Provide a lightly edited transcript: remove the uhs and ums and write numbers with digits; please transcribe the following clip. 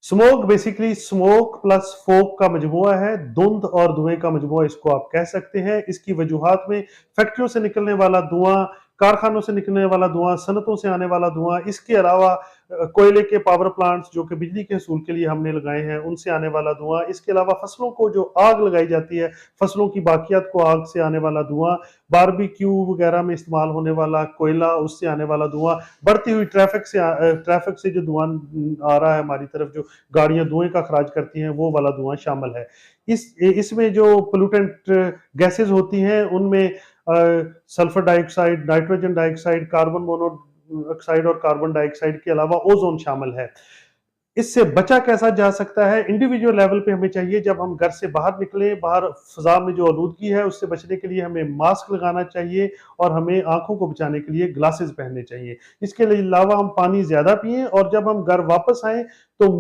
Smoke basically smoke plus फोक का मजमुआ है, धुंध और धुएं का मजमुआ इसको आप कह सकते हैं। इसकी वजूहात में फैक्ट्रियों से निकलने वाला धुआं, कारखानों से निकलने वाला धुआं, सनतों से आने वाला धुआं, इसके अलावा कोयले के पावर प्लांट्स जो कि बिजली के हसूल के लिए हमने लगाए हैं उनसे आने वाला धुआं, इसके अलावा फसलों को जो आग लगाई जाती है, फसलों की बाकियात को आग से आने वाला धुआं, बारबेक्यू वगैरह में इस्तेमाल होने वाला कोयला, उससे आने वाला धुआं, बढ़ती हुई ट्रैफिक से जो धुआं आ रहा है हमारी तरफ, जो गाड़ियां धुएं का खराज करती हैं, वो वाला धुआं शामिल है। इसमें जो पोल्यूटेंट गैसेस होती हैं उनमें sulphur dioxide, nitrogen dioxide, carbon monoxide और कार्बन डाइऑक्साइड के अलावा ओजोन शामिल है। इससे बचा कैसा जा सकता है? इंडिविजुअल लेवल पे हमें चाहिए, जब हम घर से बाहर निकलें, बाहर फिजा में जो आलूदगी है उससे बचने के लिए हमें मास्क लगाना चाहिए और हमें आंखों को बचाने के लिए ग्लासेस पहनने चाहिए। इसके अलावा हम पानी ज्यादा पिएं और जब हम घर वापस आए तो